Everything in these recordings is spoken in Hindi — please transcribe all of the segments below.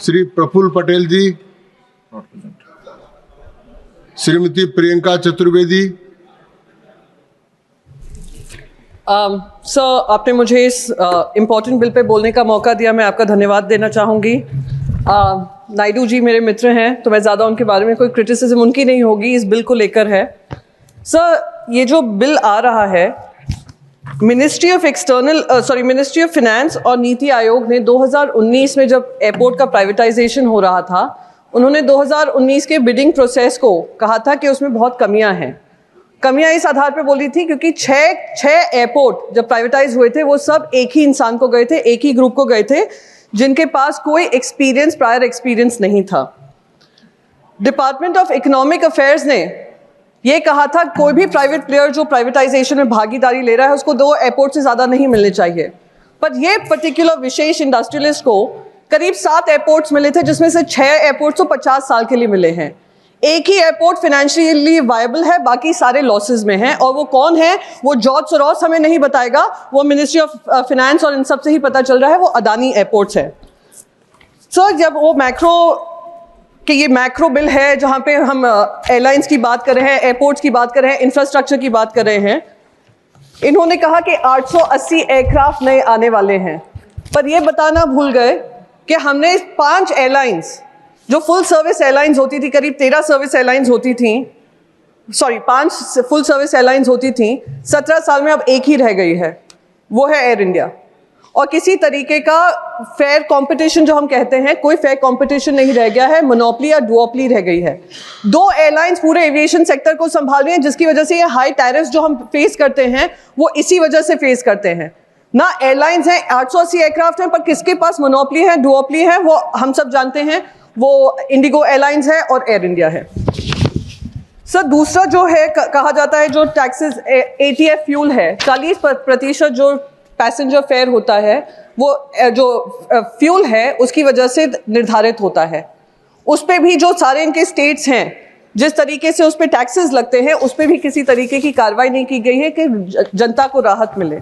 श्री प्रफुल्ल पटेल जी, श्रीमती प्रियंका चतुर्वेदी। सर, आपने मुझे इस इम्पोर्टेंट बिल पे बोलने का मौका दिया, मैं आपका धन्यवाद देना चाहूँगी। नायडू जी मेरे मित्र हैं, तो मैं ज़्यादा उनके बारे में कोई क्रिटिसिज्म उनकी नहीं होगी, इस बिल को लेकर है। सर, ये जो बिल आ रहा है, मिनिस्ट्री ऑफ फिनेंस और नीति आयोग ने 2019 में जब एयरपोर्ट का प्राइवेटाइजेशन हो रहा था, उन्होंने 2019 के बिडिंग प्रोसेस को कहा था कि उसमें बहुत कमियां हैं। कमियां इस आधार पे बोली थी क्योंकि छह एयरपोर्ट जब प्राइवेटाइज हुए थे वो सब एक ही इंसान को गए थे, एक ही ग्रुप को गए थे, जिनके पास कोई प्रायर एक्सपीरियंस नहीं था। डिपार्टमेंट ऑफ इकोनॉमिक अफेयर्स ने ये कहा था कोई भी प्राइवेट प्लेयर जो प्राइवेटाइजेशन में भागीदारी ले रहा है उसको 2 एयरपोर्ट से ज़्यादा नहीं मिलने चाहिए। पर ये पर्टिकुलर विशेष इंडस्ट्रियलिस्ट को करीब 7 एयरपोर्ट्स मिले थे, जिसमें से 6 एयरपोर्ट्स तो 50 साल के लिए मिले हैं। एक ही एयरपोर्ट फाइनेंशियली वायबल है, बाकी सारे लॉसेस में हैं। और वो कौन है? वो जॉर्ज सोरोस हमें नहीं बताएगा, वो मिनिस्ट्री ऑफ फिनेंस और इन सब से ही पता चल रहा है, वो अदानी एयरपोर्ट्स है। सर, जब वो ये मैक्रो बिल है जहाँ पे हम एयरलाइंस की बात कर रहे हैं, एयरपोर्ट्स की बात कर रहे हैं, इंफ्रास्ट्रक्चर की बात कर रहे हैं, इन्होंने कहा कि 880 एयरक्राफ्ट नए आने वाले हैं, पर ये बताना भूल गए कि हमने 5 एयरलाइंस जो फुल सर्विस एयरलाइंस होती थी, करीब 13 सर्विस एयरलाइंस होती थी, 5 फुल सर्विस एयरलाइंस होती थी, 17 साल में अब एक ही रह गई है, वो है एयर इंडिया। और किसी तरीके का फेयर कंपटीशन जो हम कहते हैं, कोई फेयर कंपटीशन नहीं रह गया है, मोनोपोली या डुओपोली रह गई है। 2 एयरलाइंस पूरे एविएशन सेक्टर को संभाल रही हैं, जिसकी वजह से ये हाई टैरिफ्स जो हम फेस करते हैं वो इसी वजह से फेस करते हैं। ना एयरलाइंस हैं, 880 एयरक्राफ्ट हैं, पर किसके पास मोनोपोली है, डुओपोली है, वो हम सब जानते हैं, वो इंडिगो एयरलाइंस है और एयर इंडिया है। सर, दूसरा जो है कहा जाता है जो टैक्सेस ATF फ्यूल है, 40% जो पैसेंजर फेयर होता है वो जो फ्यूल है उसकी वजह से निर्धारित होता है। उस पे भी जो सारे इनके स्टेट्स हैं, जिस तरीके से उस पे टैक्सेस लगते हैं, उस पे भी किसी तरीके की कार्रवाई नहीं की गई है कि जनता को राहत मिले।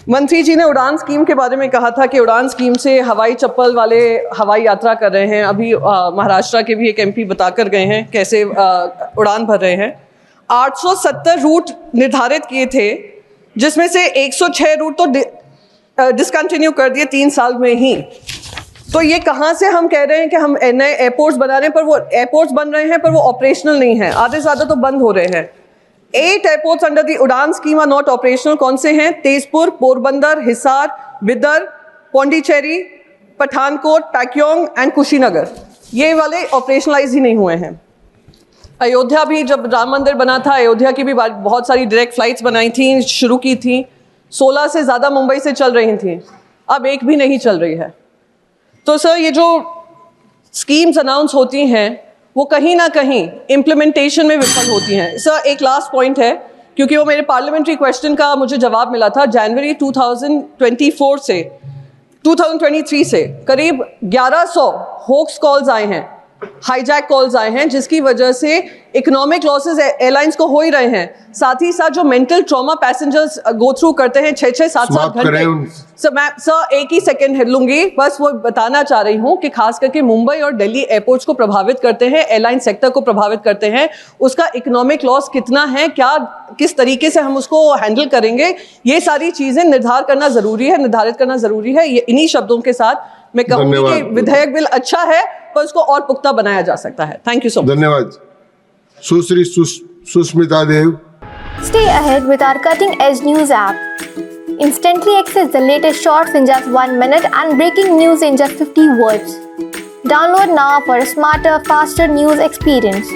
मंत्री जी ने उड़ान स्कीम के बारे में कहा था कि उड़ान स्कीम से हवाई चप्पल वाले हवाई यात्रा कर रहे हैं। अभी महाराष्ट्र के भी एक MP बताकर गए हैं कैसे उड़ान भर रहे हैं। 870 रूट निर्धारित किए थे, जिसमें से 106 रूट तो डिसकंटिन्यू कर दिए 3 साल में ही। तो ये कहाँ से हम कह रहे हैं कि हम नए एयरपोर्ट्स बना रहे हैं, पर वो एयरपोर्ट्स बन रहे हैं पर वो ऑपरेशनल नहीं है, आधे से ज़्यादा तो बंद हो रहे हैं। 8 एयरपोर्ट्स अंडर द उड़ान स्कीम आर नॉट ऑपरेशनल। कौन से हैं? तेजपुर, पोरबंदर, हिसार, बिदर, पौंडीचेरी, पठानकोट, पैक्योंग एंड कुशीनगर, ये वाले ऑपरेशनलाइज ही नहीं हुए हैं। अयोध्या भी, जब राम मंदिर बना था, अयोध्या की भी बहुत सारी डायरेक्ट फ्लाइट्स बनाई थी, शुरू की थी, 16 से ज़्यादा मुंबई से चल रही थी, अब एक भी नहीं चल रही है। तो सर, ये जो स्कीम्स अनाउंस होती हैं वो कहीं ना कहीं इम्प्लीमेंटेशन में विफल होती हैं। सर, एक लास्ट पॉइंट है, क्योंकि वो मेरे पार्लियामेंट्री क्वेश्चन का मुझे जवाब मिला था। जनवरी 2023 से करीब 1100 होक्स कॉल्स आए हैं, हाईजैक कॉल्स आए हैं, जिसकी वजह से इकोनॉमिक लॉसेस एयरलाइंस को हो ही रहे हैं। साथ ही साथ जो mental trauma passengers go through करते हैं 6-6, 7-7 घंटे। सर, एक ही सेकंड लूंगी, बस वो बताना चाह रही हूँ कि खास करके मुंबई और दिल्ली एयरपोर्ट्स को प्रभावित करते हैं, एयरलाइन सेक्टर को प्रभावित करते हैं। उसका इकोनॉमिक लॉस कितना है, किस तरीके से हम उसको हैंडल करेंगे, ये सारी चीजें निर्धारित करना जरूरी है। ये इन्हीं शब्दों के साथ मैं कहूँगी कि विधेयक बिल अच्छा है, पर उसको और पुख्ता बनाया जा सकता है। Thank you so much. धन्यवाद। सुश्री Sushmita Dev. Stay ahead with our cutting-edge news app. Instantly access the latest shorts in just 1 minute and breaking news in just 50 words. Download now for a smarter, faster news experience.